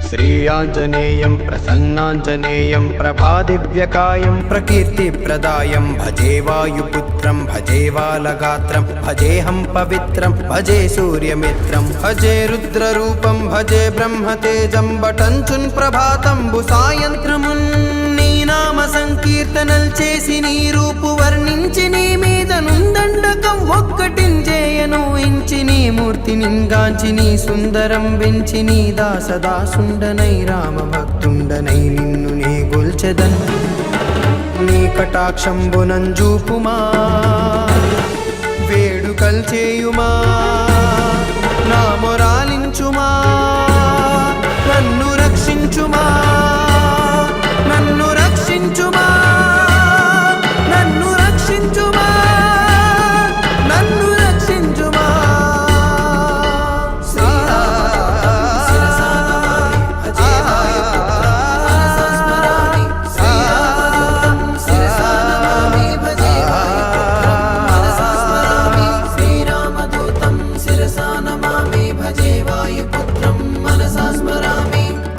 श्रीयाञ्जनेयं प्रसन्नाञ्जनेयं प्रभादिव्यकायं प्रकीर्तिप्रदायं भजे वायुपुत्रं भजे वालगात्रं भजेऽहं पवित्रं भजे सूर्यमित्रं भजे रुद्ररूपं भजे ब्रह्मतेजं बटञ्चुन् ప్రభాతంబు సాయంత్రమున్ నీ నామ సంకీర్తనల్ చేసి నీ రూపు వర్ణించి నీ మీద నుందండకం ఒక్కటించేయను ఇంచి నీ మూర్తి నింగాంచి నీ సుందరం వెంచి నీ దాసదాసుండనై రామ భక్తుండనై నిన్ను నే గొల్చెదన్ నీ కటాక్షంబునంజూపుమా వేడుకల్ చేయుమా నా మొరాలించుమా నన్ను రక్షించుమా నన్ను రక్షించుమా నన్ను రక్షించుమా నన్ను రక్షించుమా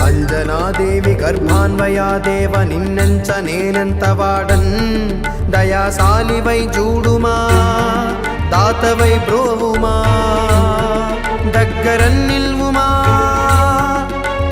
అంజనాదేవి గర్భాన్వయా దేవ నిన్నెంచ నేనెంత వాడన్ దయాశాలివై చూడుమా దాతవై బ్రోవుమా దగ్గరన్ నిల్వుమా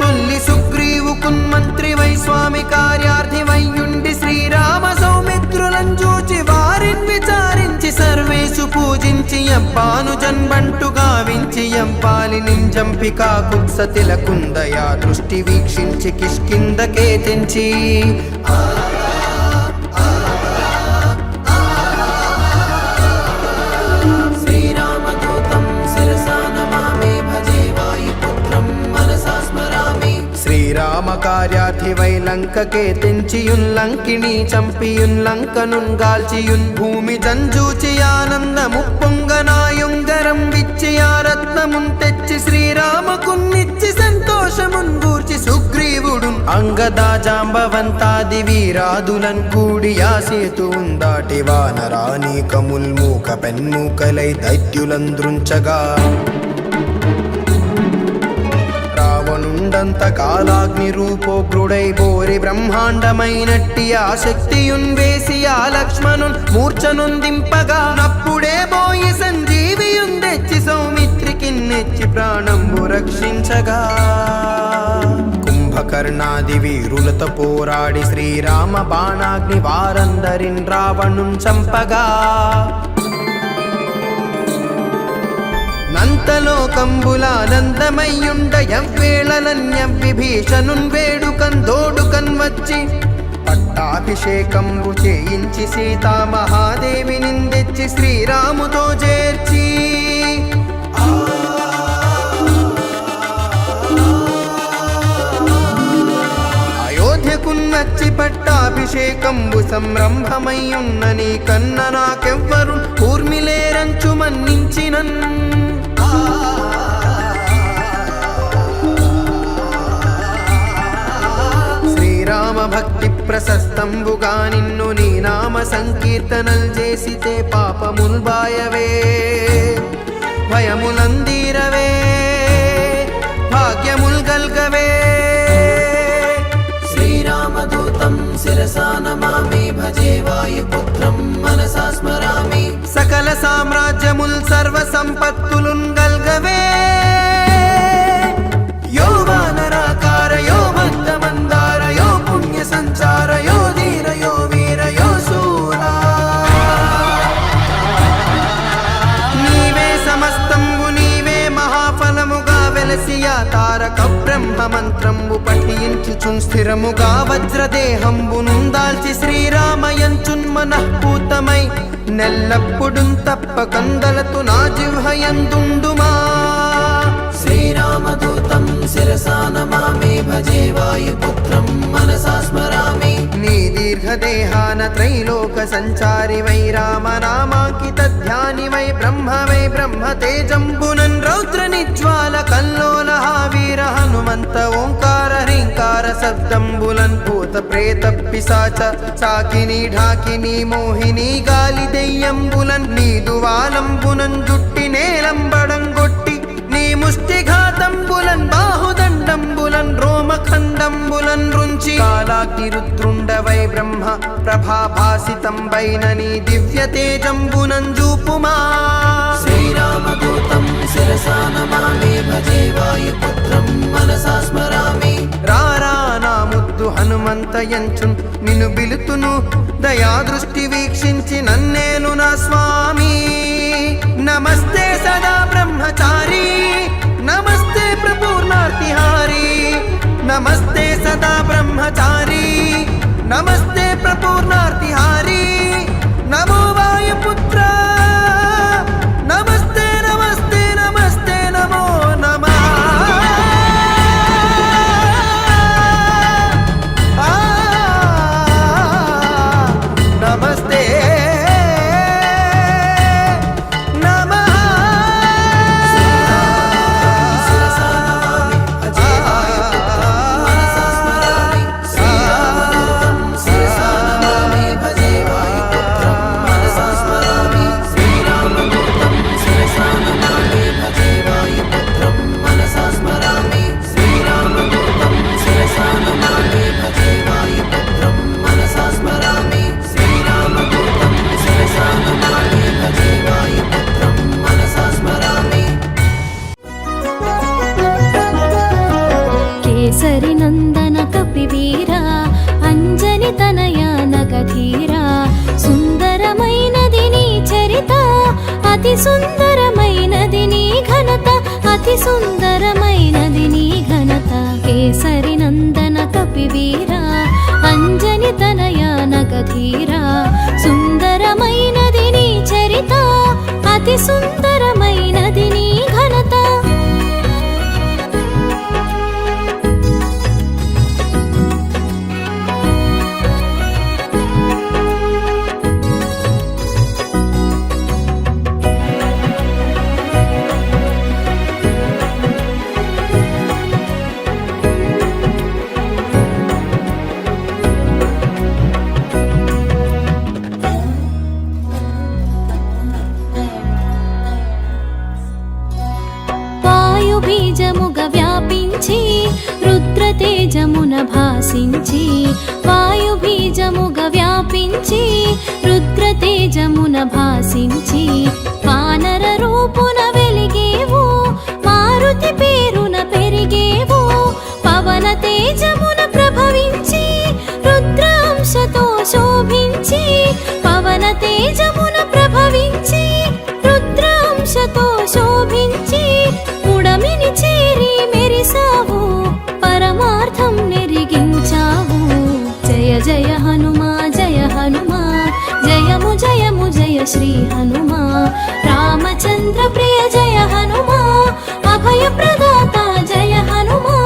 తొల్లి సుగ్రీవు కున్మంత్రివై స్వామి కార్యార్థివైయుండి శ్రీరామ సౌమిత్రులను చూచి వారిని విచారించి సర్వేసు పూజించి అబ్బాను జన్బంటు గావించి ఎంపాలి నింజంపికా కుత్సతిల కుందయా దృష్టి వీక్షించి కిష్కిందకే తెంచి శ్రీరామ కార్యార్థివై లంకకే తెంచియున్ లంకిణి చంపియున్ లంకనున్ గాల్చియున్ భూమి జంజూచి ఆనందము పొంగనాయుంగరం విచ్చి ఆ రత్నమున్ తెచ్చి శ్రీరామకున్నిచ్చి సంతోషమున్ గూర్చి సుగ్రీవుడు అంగదా జాంబవంతాది వీరాదులన్ కూడి ఆ సేతువున్ దాటి వానరానీకముల్ మూక పెన్మూకలై దైత్యులంద్రుంచగా రావణుండంత కాలాగ్ని రూపోగ్రుడై బోరి బ్రహ్మాండమైనట్టి ఆ శక్తియున్ వేసి ఆ లక్ష్మణున్ మూర్ఛనుందింపగా నప్పుడే బోయి సంజీవియున్ తెచ్చి సౌమిత్రికి నెచ్చి ప్రాణంబు రక్షించగా కుంభకర్ణాది వీరులతో పోరాడి శ్రీరామ బాణాగ్ని వారందరిన్ రావణున్ చంపగా అంతలోకంబులానందమయ్యుండ ఎవ్వేళనన్య విభీషణున్ వేడుకందోడుకన్ వచ్చి పట్టాభిషేకంబు చేయించి సీతామహాదేవి నిందెచ్చి శ్రీరాముతో చేర్చి అయోధ్యకున్నచ్చి పట్టాభిషేకంబు సంరంభమయ్యున్న నీ కన్న నాకెవ్వరు ఊర్మిలేరంచు మన్నించినన్ శ్రీరామ భక్తి ప్రశస్తంబుగా నిన్ను నీ నామ సంకీర్తనల్ చేసితే పాపముల్ బాయవే భయములందీరవే భాగ్యముల్ గల్గవే శ్రీరామదూతం శిరసా నమామి భజే వాయుపుత్రం మనసా స్మరామి సకల సామ్రాజ్యముల్ సర్వ సంపత్తులున్ గల్గవే యో వానరాకార యో మందమందార యో పుణ్య సంచార యో ధీర యో వీర యో శూరా నీవే సమస్తంబు నీవే మహాఫలముగా వెలసియా తారక బ్రహ్మ మంత్రంబు పఠించుచున్ స్థిరముగా వజ్రదేహంబును దాల్చి శ్రీరామయంచున్ మనఃపూతమై నెల్లప్పుడున్ తప్పకందలతు నా జిహ్వయందుండుమా శ్రీరామదూతం శిరసా నమామి భజే వాయుపుత్రం మనసా స్మరామి నీ దీర్ఘదేహాన త్రైలోక సంచారి వై రామనామాంకిత ధ్యాని వై బ్రహ్మ తేజంబునన్ రౌద్ర నిజ్వాల కల్లోల వీర హనుమంత ఓంకార హ్రీంకార శబ్దంబులన్ భూత ప్రేత పిశాచ సాకిని ఢాకిని మోహిని గాలి దెయ్యంబులన్ నీదువాలంబునన్ జుట్టి నేలంబడంగొట్టి నీ ముష్టిఘాతంబులన్ బాహుదండంబులన్ రోమఖండంబులన్ రుంచి కాలాగ్ని రుద్రుండవై బ్రహ్మ ప్రభాభాసితంబైన నీ దివ్య తేజంబునన్ జూపుమా శ్రీరామదూతం శిరసా నమామి భజే వాయుపుత్రం మనసా స్మరామి రారా నా ముద్దు హనుమంతయంచున్ నిన్ను బిలుతును దయాదృష్టి వీక్షించి నన్నేలు నా స్వామి నమస్తే సదా బ్రహ్మచారి నమస్తే ప్రపూర్ణార్తిహారి నమస్తే సదా బ్రహ్మచారి నమస్తే ప్రపూర్ణార్తిహారి నమో వాయుపుత్ర నమస్తే నమస్తే నమస్తే నమో నమః నమస్తే నమః శిరసా నమామి భజే వాయుపుత్రం మనసా స్మరామి శ్రీరామదూతం శిరసా నమామి భజే వాయుపుత్రం మనసా స్మరామి శ్రీరామదూతం శిరసా నమామి భజే వాయుపుత్రం మనసా స్మరామి శ్రీరామదూతం శిరసా నమామి భజే వాయుపుత్రం మనసా స్మరామి శ్రీరామదూతం శిరసా నమామి భజే వాయుపుత్రం మనసా స్మరామి కేసరి నందన కపివీరా అంజని తనయ నగధీరా సుందరమైనది నీ చరిత అతి సుందరమైనది నీ ఘనత అతి సుందరమైనది నీ ఘనత కేసరి నందన కపివీరా అంజని తనయ నగధీరా సుందరమైనది నీ చరిత అతి సుందరమైనది నీ ఘనత బీజముగ వ్యాపించి రుద్రతేజమున భాసించి వాయు బీజముగ వ్యాపించి రుద్రతేజమున భాసించి వానర రూపున వెలిగేవు మారుతి పేరున పెరిగేవు పవన తేజమున ప్రభవించి రుద్రాంశతో శోభించి పవన తేజమున ప్రభవించి రుద్రాంశతో శోభించి శ్రీ హనుమా రామచంద్ర ప్రియ జయ హనుమా అభయ ప్రదాత జయ హనుమా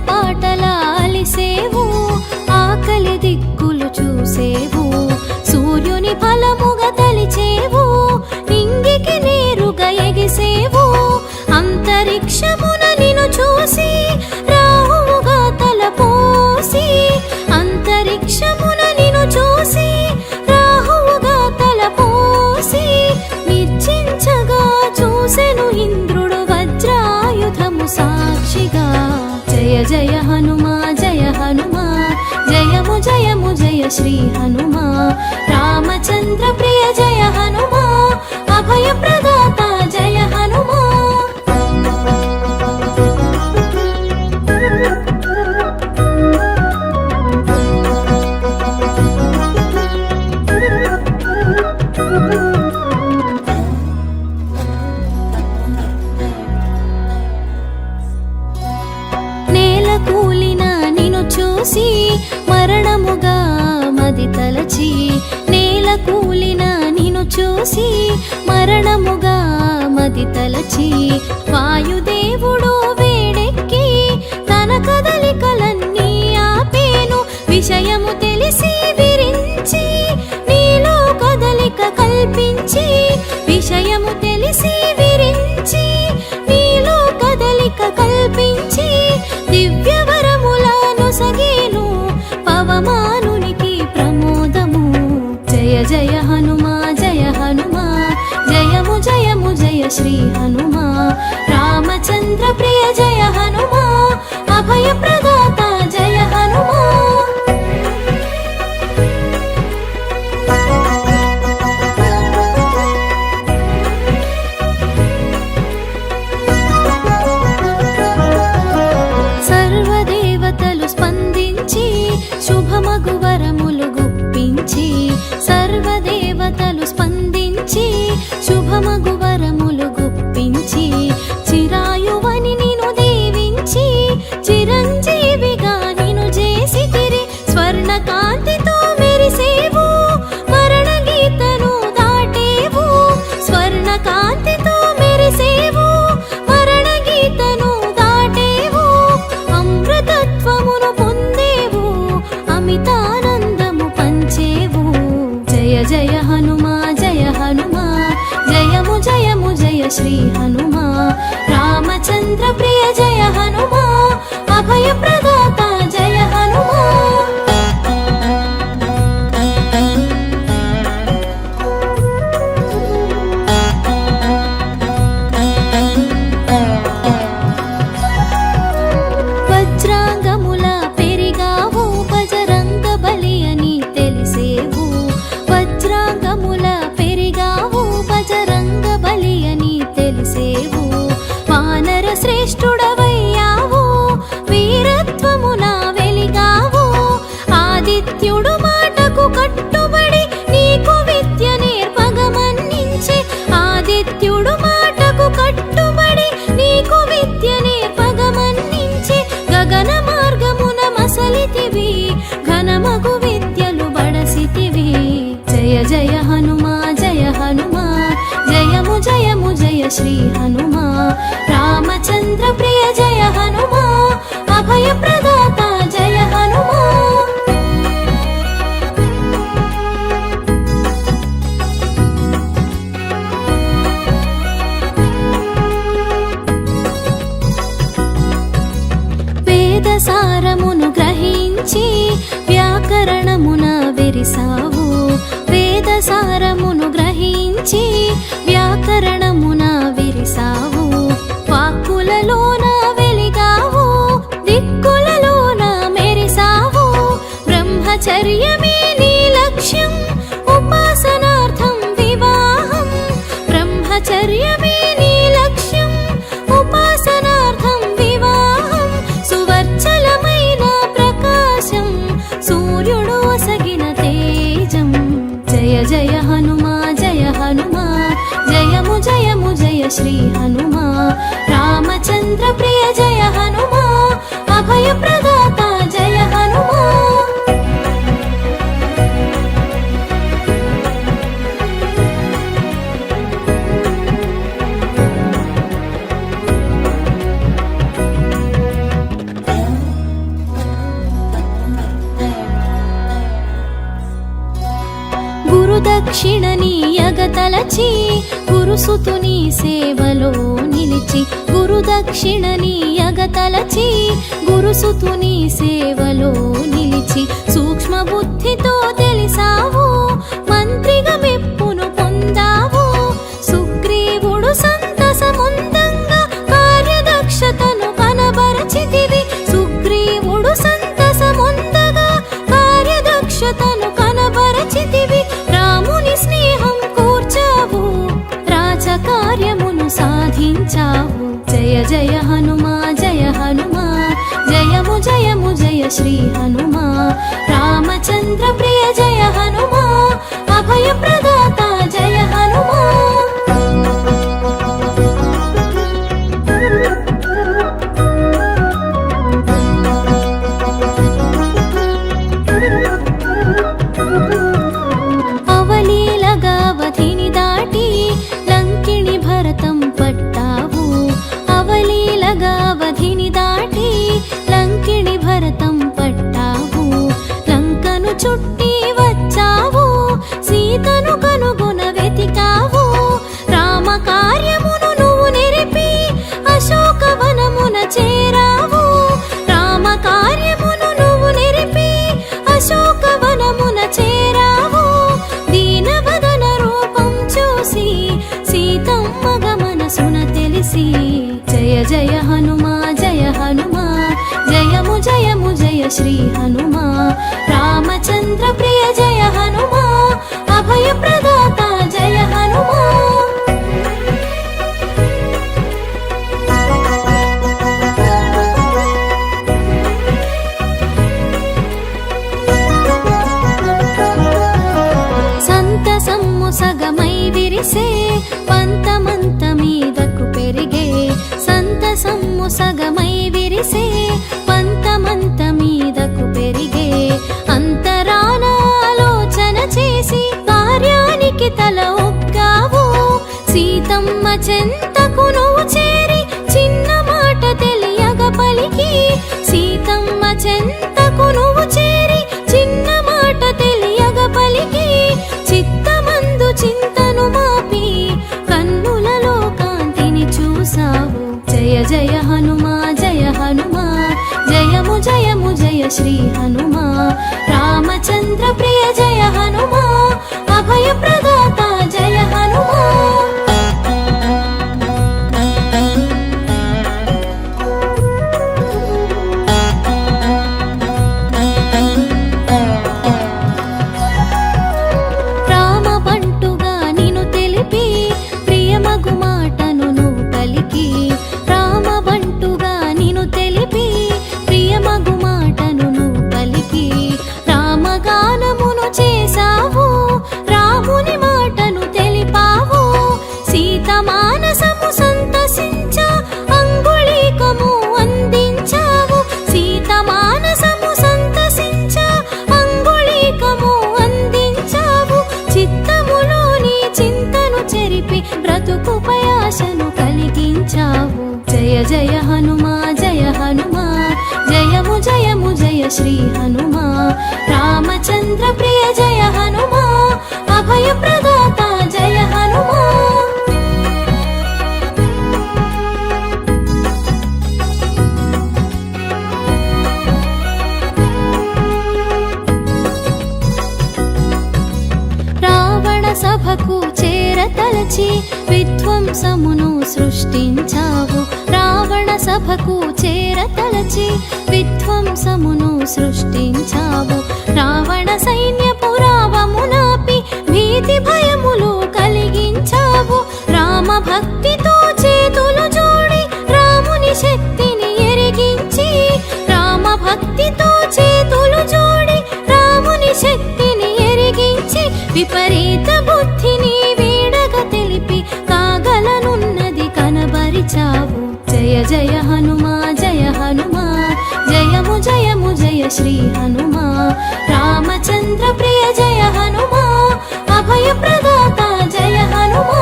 పాటలాలిసేవు ఆకలి దిక్కులు చూసేవు సూర్యుని ఫలముగా తలిచేవు నింగికి నేరుగా ఎగిసేవు అంతరిక్షమున నిన్ను చూసి రాహువుగా తలపోసి అంతరిక్షమున నిన్ను చూసి రాహువుగా తలపోసి నిర్జించగా చూసెను ఇంద్రుడు వజ్రాయుధము సాక్షిగా జయ జయ హనుమా జయము జయము జయ శ్రీ హనుమా రామచంద్ర ప్రియ జయ హనుమా అభయ ప్రదాత జయ హనుమా చూసి మరణముగా మది తలచి నేల కూలిన నిన్ను చూసి మరణముగా మది తలచి వాయుదేవుడు వేడెక్కి తన కదలికలన్నీ ఆపేను విషయము తెలిసి విరించి నీలో కదలిక కల్పించి విషయము తెలిసి విరించి నీలో కదలిక కల్పించి దివ్యవరములను సగేను పవమానునికి ప్రమోదము జయ జయ హనుమా జయము జయము జయ శ్రీ హనుమా రామచంద్ర ప్రియ జయ హనుమా అభయ ప్రదాత జయ హనుమా శుభమగు వరములు గుప్పించి సర్వదేవతలు స్పందించి శుభమగు వరములు గుప్పించి చిరాయువని నిన్ను దీవించి చిరంజీవిగా నిన్ను చేసితిరి స్వర్ణ కాంతితో మెరిసేవు మరణ గీతను దాటేవు స్వర్ణ కాంతితో మెరిసేవు మరణ గీతను దాటేవు అమృతత్వమును అమితానందము పంచేవు జయ జయ హనుమా జయము జయము జయ శ్రీ హనుమా రామచంద్ర ప్రియ జయ హనుమా అభయ ప్రదాత జయ హనుమా వజ్రాంగముల పెరిగావు బజరంగ బలి అని తెలిసేవు వజ్రాంగముల పెరిగావు బజరంగ బలి అని తెలిసేవు వానర శ్రేష్ఠుడవయ్యావు వీరత్వమున వెలిగావు ఆదిత్యుడు మాటకు కట్టుబడి నీకు విద్య నేర్పగమన్నించి ఆదిత్యుడు మాటకు కట్టుబడి నీకు విద్య నేర్పగమన్నించి గగన మార్గమున మసలితివి ఘనమగు విద్యలు బడసితివి జయ జయ హనుమా జయము జయము జయ శ్రీ హనుమా రామచంద్ర ప్రియ జయ హనుమా అభయ ప్రదాత జయ హనుమా వేదసారమును గ్రహించి వ్యాకరణమున విరిసావు వేదసారమును గ్రహించి వ్యాకరణమున విరిసావు వాక్కులలోన వెలిగావు దిక్కులలోన మెరిసావు బ్రహ్మచర్యమే నీ లక్ష్యం ఉపాసనార్థం శ్రీ హనుమా రామచంద్ర ప్రియ జయ హనుమా అభయ ప్రదాత జయ హనుమా గురుదక్షిణనీయగతలచి గురుసుతుని సేవలో నిలిచి గురుదక్షిణనీయగతలచి గురుసుతుని సేవలో నిలిచి సూక్ష్మ బుద్ధితో తెలిసావు మంత్రిగా మెప్పును పొందావు సుగ్రీవుడు సంతసముందంగా కార్యదక్షతను కనబరచితివి సుగ్రీవుడు సంతసముందగా కార్యదక్షతను కనబరచితివి రాముని స్నేహం కూర్చావు రాజకార్యమును సాధించావు జయ జయ హనుమా జయ హనుమా జయము జయము జయ శ్రీ హనుమా రామచంద్ర ప్రియ జయ హనుమా అభయ ప్రదాత జయ హనుమా అవలీలగావధిని దాటి లంకిణి భరతం పట్టావు అవలీలగావధిని దాటి లంకిణి భరతం పట్టావు లంకను చుట్టి వచ్చావు సీతను కనుగొన వెతికావు రామ కార్యమును నువ్వు నెరిపి అశోకవనమున చేరావు రామ కార్యమును నువ్వు నెరిపి అశోకవనమున చేరావు దీనవదన రూపం చూసి సీతమ్మగ మనసున తెలిసి జయ జయ హనుమా జయ హనుమా జయము జయము జయ శ్రీ హనుమా రామచంద్ర ప్రియ జయ హనుమా అభయ ప్రదాత జయ హనుమా సంతసమ్ము సగమై విరిసే పంతమంత మీదకు పెరిగే సంతసమ్ము సగమై విరిసే పంతమంత మీదకు పెరిగే అంతరాన ఆలోచన చేసి కార్యానికి తల ఒగ్గావు సీతమ్మ చెంతకు నువ్వు చేరి చిన్న మాట తెలియగ పలికి సీతమ్మ చెంతకు నువ్వు చేరి చిన్న మాట తెలియగ పలికి చిత్తమందు చింతను మాపి కన్నులలో కాంతిని చూసావు జయ జయ హనుమా జయ హనుమా జయము జయము జయ శ్రీ హనుమా రామచంద్ర ప్రియ జయ హనుమా అభయ ప్రదాత జయ హనుమా రామ బంటుగా నిను తెలిపి ప్రియమగు మాటను నువ్వు పలికి రామ బంటుగా నిను తెలిపి ప్రియమగు మాటను నువ్వు పలికి రామగానమును చేసావు రాముని మాటను తెలిపావు సీత మానసము సంతసించ అంగుళీకము అందించావు సీత మానసము సంతసించ అంగుళీకము అందించావు చిత్తములోని చింతను చెరిపి బ్రతుకు పయాసను కలిగించావు జయ జయ హనుమా జయ హనుమా జయము జయము జయ శ్రీ హనుమా రామచంద్ర ప్రియ జయ హనుమా అభయ ప్రదాత జయ హనుమా రావణ సభకు చేరతలచి విధ్వంసమును సృష్టించావు రావణ సభకు చేరతలచి విధ్వంసమును సృష్టించావు రావణ సైన్యపు రావమునాపి భీతి భయములు కలిగించావు రామ భక్తితో చేతులు జోడి రాముని శక్తిని ఎరిగించి రామ భక్తితో చేతులు జోడి రాముని శక్తిని ఎరిగించి విపరీత బుద్ధిని వీడగ తెలిపి కాగలనున్నది జయ హనుమా జయ హనుమా జయము జయము జయ శ్రీ హనుమా రామచంద్ర ప్రియ జయ హనుమా అభయ ప్రదాత జయ హనుమా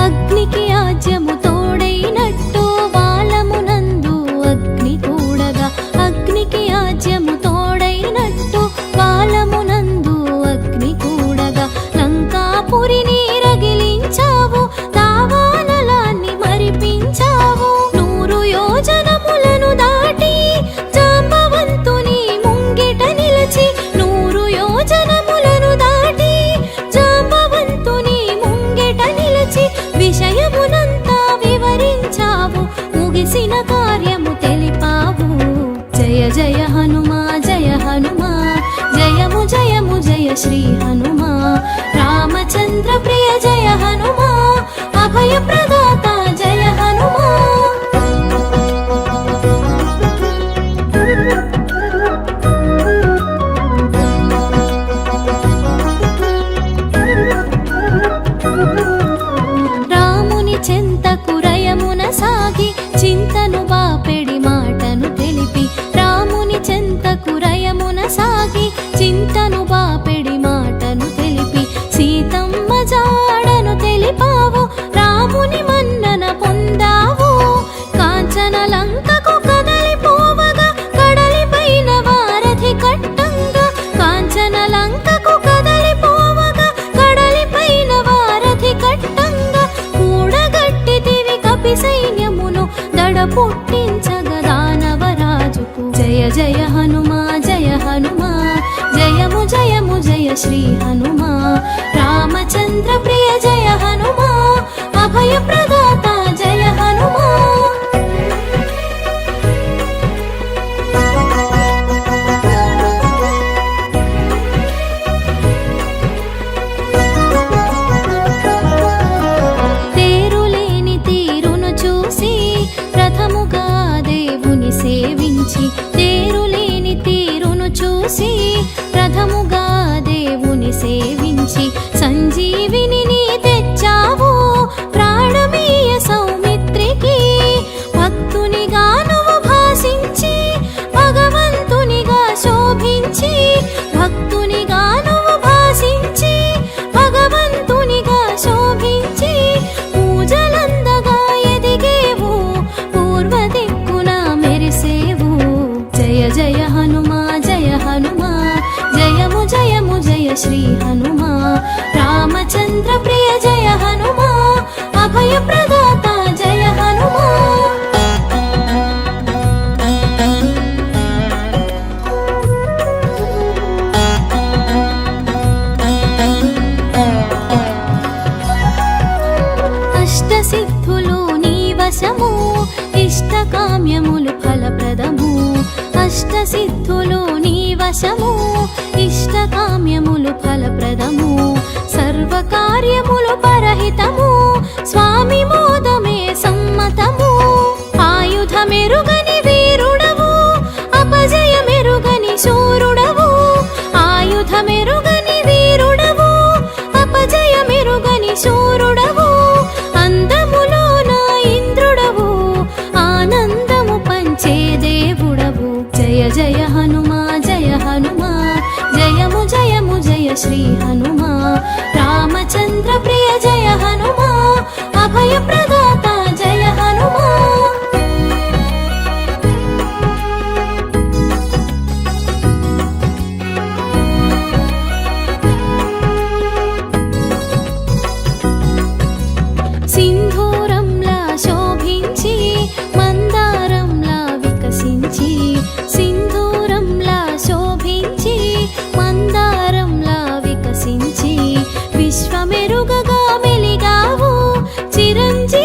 అగ్నికి ఆజ్యము తోడైనట్టు బాలమునందు అగ్ని కూడగా అగ్నికి ఆజ్యము తోడైనట్టు బాలమునందు అగ్ని కూడగా లంకాపురిని రగిలించావు దావానలాన్ని మరిపించావు 100 యోజనములను దాటి జాంబవంతుని ముంగిట నిలిచి 100 యోజనములను దాటి జాంబవంతుని ముంగిట నిలిచి విషయమునంతా వివరించావు ముగిసిన కార్యము తెలిపావు జయ జయ హనుమా జయ హనుమా జయము జయము జయ శ్రీ హనుమా రామచంద్ర ప్రియ జయ హనుమా అభయ ప్రదాత జయ హనుమా రాముని చెంతకు రయమున సాగి చింతను బాపెడి మాటను తెలిపి రాముని చెంతకు రయమున సాగి చింతను బాపెడి మాటను తెలిపి సీతమ్మ జాడను తెలిపావు రాముని మన్నన పొందావు కాంచన లంకకు కదలిపోవగా కడలిపైన వారధి కట్టంగా కాంచన లంకకు కదలిపోవగా కడలిపైన వారధి కట్టంగా కూడగట్టితివి కపి సైన్యమును దడ పుట్టించగా దానవరాజుకు జయ జయ హనుమా జయ హనుమా జయము జయము జయ శ్రీ హనుమా రామచంద్ర ప్రియ జయ హనుమా అభయ ప్రదాత జయ హనుమా తేరులేని తీరును చూసి ప్రథముగా దేవుని సేవించి తేరులేని తీరును చూసి ప్రథముగా దేవుని సేవించి సంజీవిని తెచ్చావు ప్రాణమీయ సౌమిత్రికి భక్తునిగా నువ్వు భాసించి భగవంతునిగా శోభించి భక్తునిగా నువ్వు భాసించి భగవంతునిగా శోభించి పూజలందగా ఎదిగేవు పూర్వ దిక్కున మెరిసేవు జయ జయ హనుమా జయ హనుమా జయము జయము జయ శ్రీ హనుమా రామచంద్ర ప్రియ జయ హనుమా అభయ ప్రదాత జయ హనుమా అష్టసిద్ధులు నీ వశము ఇష్టకామ్యములు ఫలప్రదము అష్టసిద్ధులు నీ వశము ఇష్టకామ్యములు ఫలప్రదము సర్వకార్యములు పరహితము స్వామి మోదమే సమ్మతము ఆయుధమెరుగని వీరుడవు అపజయమెరుగని శూరుడవు ఆయుధమెరుగని వీరుడవు అపజయమెరుగని శూరుడవు అందములోన ఇంద్రుడవు ఆనందము పంచే దేవుడవు జయ జయ హనుమా జయ హనుమా జయము జయము జయ శ్రీ హనుమా రామచంద్ర ప్రియ జయ హనుమా అభయ ప్రదాత జయ హనుమా సింధూరంలా శోభించి మందారంలా వికసించి సింధూరంలా శోభించి మందారంలా వికసించి విశ్వమెరుగగా మెలిగావు చిరంజీవి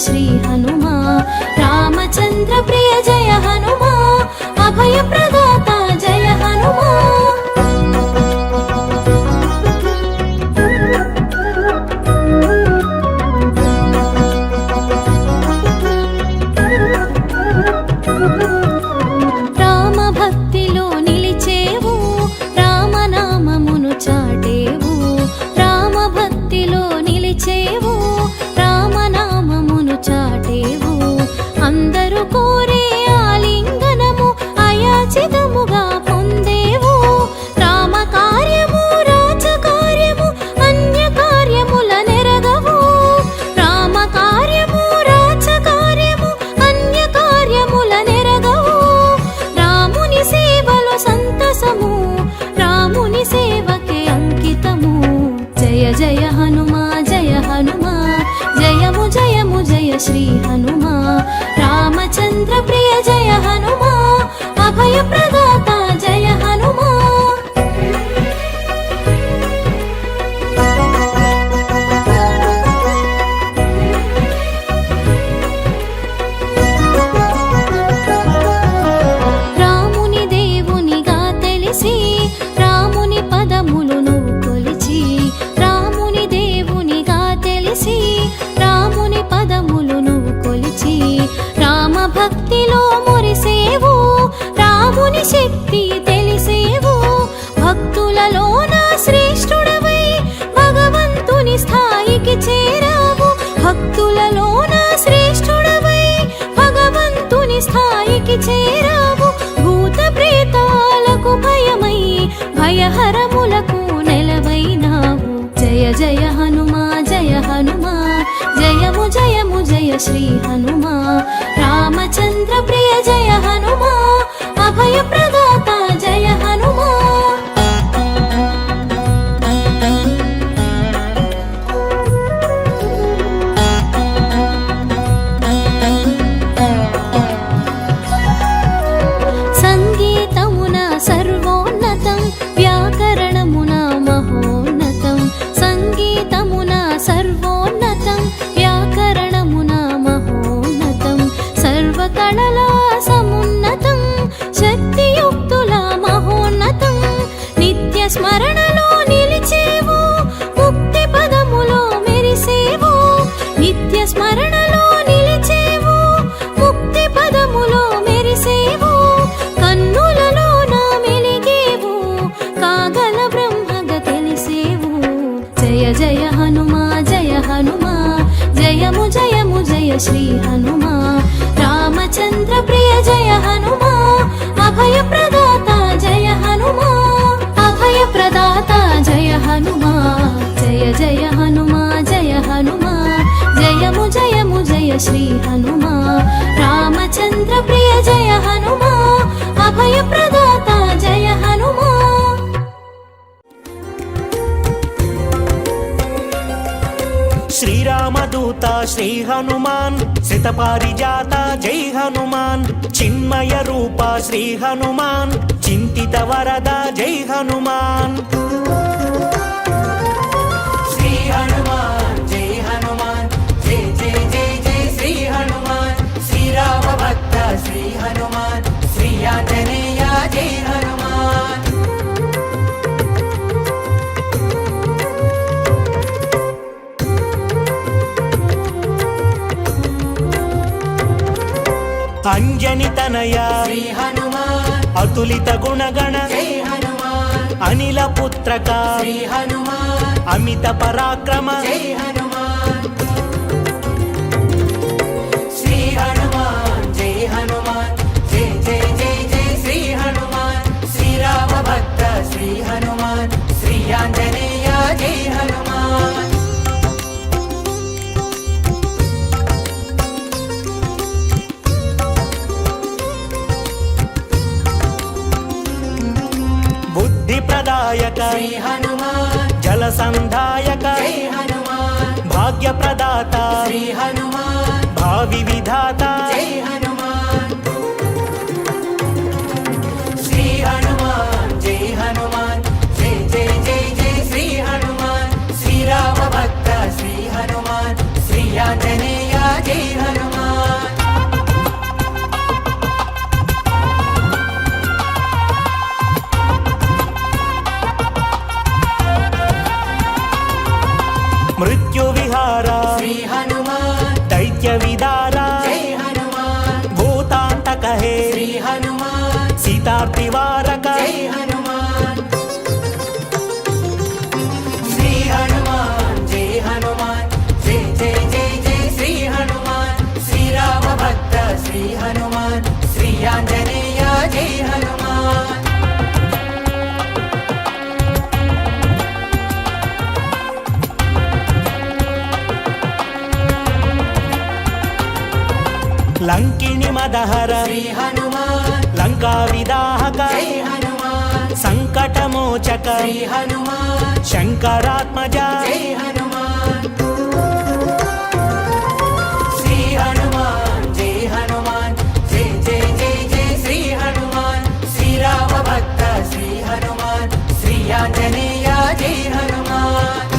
श्री हनुमा रामचंद्र प्रिय जय हनुमा अभय प्रदाता जय हनुमा రామ భక్తిలో నిలిచేవు రామనామమును చాటేవు రామ భక్తిలో నిలిచేవు రామనామమును చాటేవు అందరూ కోరే ఆలింగనము అయాచితముగా పొందేవు రామ కార్యము రాజ కార్యము అన్య కార్యముల నెరగవు రామ కార్యము రాజ కార్యము అన్య కార్యముల నెరగవు రాముని సేవలో సంతసము రాముని సేవకే అంకితము జయ జయ హనుమా జయము జయము జయ శ్రీ హనుమా రామచంద్ర ప్రియ జయ హనుమా అభయ ప్రదాత జయ హనుమా రాముని దేవునిగా తెలిసి రాముని పదములు నువ్వు కొలిచి రాముని దేవునిగా తెలిసి రాముని పదములు నువ్వు కొలిచి రామ భక్తిలో మురిసేవు రాముని శక్తి తెలిసేవు భక్తులలోన శ్రేష్ఠుడవై భగవంతుని స్థాయికి చేరావు భక్తులలోన శ్రేష్ఠుడవై భగవంతుని స్థాయికి చేరావు భూత ప్రేతాలకు భయమై భయహరములకు నెలవైనావు జయ జయ హనుమా జయము జయము జయ శ్రీ హనుమా రామచంద్ర ప్రియ జయ హనుమా అభయ ప్రదాత జయ హనుమా సంగీతమున సర్వోన్నతం వ్యాకరణమున మహోన్నతం సంగీతమున సర్వోన్నతం వ్యాకరణమున మహోన్నతం సర్వకళల సమున్నతం శక్తియుక్తుల మహోన్నతం నిత్య స్మరణలో నిలిచేవు ముక్తి పదములో మెరిసేవు నిత్య స్మరణలో నిలిచేవు ముక్తి పదములో మెరిసేవు కన్నులలో నా మెలిగేవు కాగల బ్రహ్మగ తెలిసేవు జయ జయ హనుమా జయము జయము జయ శ్రీ హనుమా రామచంద్ర ప్రియ జయ హనుమా అభయ ప్రదాత జయ హనుమా అభయ ప్రదాత జయ హనుమా జయ జయ హనుమా జయము జయము జయ శ్రీ హనుమా రామచంద్ర ప్రియ జయ హనుమా అభయ ప్రదాత జయ హనుమా శ్రీరామదూత శ్రీ హనుమాన్ శతపారిజాత జై హనుమాన్ చిన్మయ రూప శ్రీ హనుమాన్ చింతిత వరద జై హనుమాన్ శ్రీ హనుమాన్ జై హనుమాన్ జై జై జై జై శ్రీ హనుమాన్ శ్రీరామ భక్త శ్రీ హనుమాన్ శ్రీ ఆంజనేయ జై హనుమాన్ అంజని తనయ శ్రీ హనుమాన్ అతులిత గుణగణ జై హనుమాన్ అనిల పుత్రక శ్రీ హనుమాన్ అమిత పరాక్రమ జై హనుమాన్ శ్రీ హనుమాన్ జై హనుమాన్ జై జై జై జై శ్రీ హనుమాన్ శ్రీరామ భక్త శ్రీ హనుమాన్ శ్రీ ఆంజనేయ జై హనుమాన్ బుద్ధి ప్రదాయక శ్రీ హనుమాన్ జల సంధాయక జై హనుమాన్ భాగ్య ప్రదాత శ్రీ హనుమాన్ భావి విధాత జై హనుమాన్ శ్రీ హనుమాన్ జై హనుమాన్ జై జై జై జై శ్రీ హనుమాన్ శ్రీరామ భక్త శ్రీ హనుమాన్ శ్రీ ఆంజనేయ జై పదహర శ్రీ హనుమాన్ లంకా విదాహక జై హనుమాన్ సంకటమోచక శ్రీ హనుమాన్ శంకరాత్మజ జై హనుమాన్ శ్రీ హనుమాన్ జై హనుమాన్ జై జై జై జై శ్రీ హనుమాన్ శ్రీరామ భక్త శ్రీ హనుమాన్ శ్రీ ఆంజనేయ జై హనుమాన్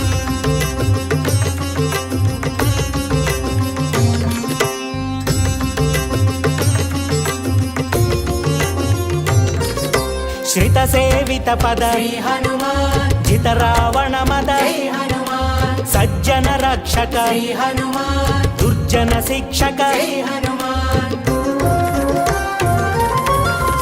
శ్రిత సేవిత పద శ్రీ హనుమాన్ జిత రావణ మద జై హనుమాన్ సజ్జన రక్షక శ్రీ హనుమాన్ దుర్జన శిక్షక జై హనుమాన్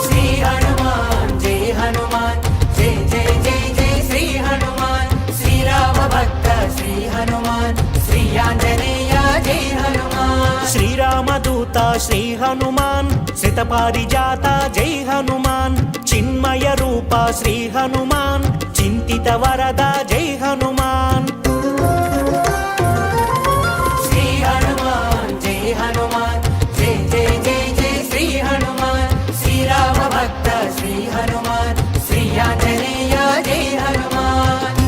శ్రీ హనుమాన్ జై హనుమాన్ జై జై జై జై శ్రీ హనుమాన్ శ్రీరామ భక్త శ్రీ హనుమాన్ శ్రీ ఆంజనేయ జై హనుమాన్ శ్రీరామదూత శ్రీ హనుమాన్ శ్రిత పారిజాత జై హనుమాన్ చిన్మయ రూప శ్రీ హనుమాన్ చింతిత వరద జై హనుమాన్ శ్రీ హనుమాన్ జై హనుమాన్ జై జై జై జై శ్రీ హనుమాన్ శ్రీరామ భక్త శ్రీ హనుమాన్ శ్రీ ఆంజనేయ జై హనుమాన్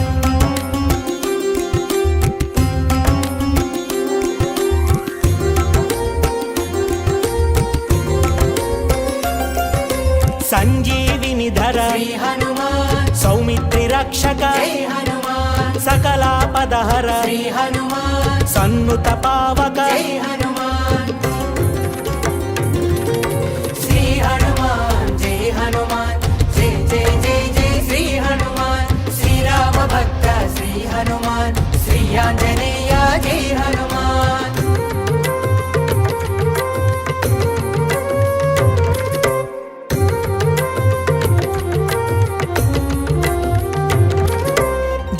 సంజీవిని ధర శ్రీ హనుమాన్ సౌమిత్రి రక్షక జై హనుమాన్ సకలాపదహర శ్రీ హనుమాన్ సన్నుత పావక జై హనుమాన్ శ్రీ హనుమాన్ జై హనుమాన్ జై జై జై జై శ్రీ హనుమాన్ శ్రీరామ భక్త శ్రీ హనుమాన్ శ్రీ ఆంజనేయ జై హనుమాన్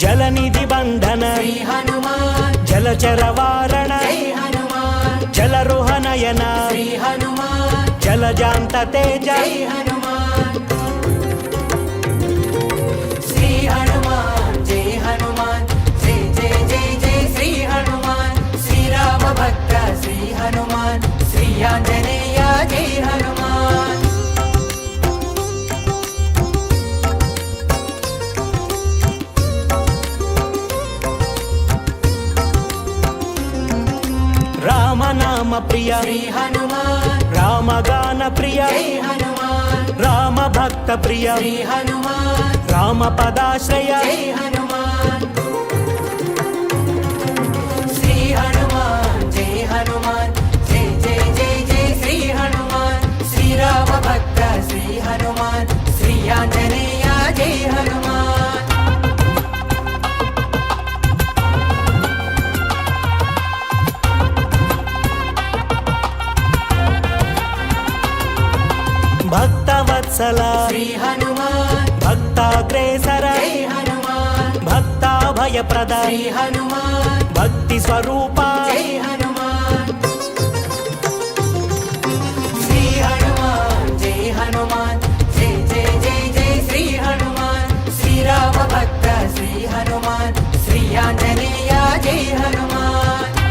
జలనిధి బంధన శ్రీ హనుమాన్ జలచర వారణ జై హనుమాన్ జలరుహ నయన శ్రీ హనుమాన్ జలజాంత తేజ జై హనుమాన్ శ్రీ హనుమాన్ జై హనుమాన్ జై జై జై జై శ్రీ హనుమాన్ శ్రీరామ భక్త శ్రీ హనుమాన్ శ్రీ ఆంజనేయ జై హనుమాన్ రామనామ ప్రియ శ్రీ హనుమాన్ రామగాన ప్రియ జై హనుమాన్ రామ భక్త ప్రియ శ్రీ హనుమాన్ రామ పదాశ్రయ జై హనుమాన్ శ్రీ హనుమాన్ జై హనుమాన్ జై జై జై జై శ్రీ హనుమాన్ శ్రీరామ భక్త శ్రీ హనుమాన్ శ్రీ ఆంజనేయ జై హనుమాన్ భక్తవత్సల శ్రీ హనుమాన్ భక్తాగ్రేసర జై హనుమాన్ భక్తాభయప్రద శ్రీ హనుమాన్ భక్తి స్వరూప జై హనుమాన్ శ్రీ హనుమాన్ జై హనుమాన్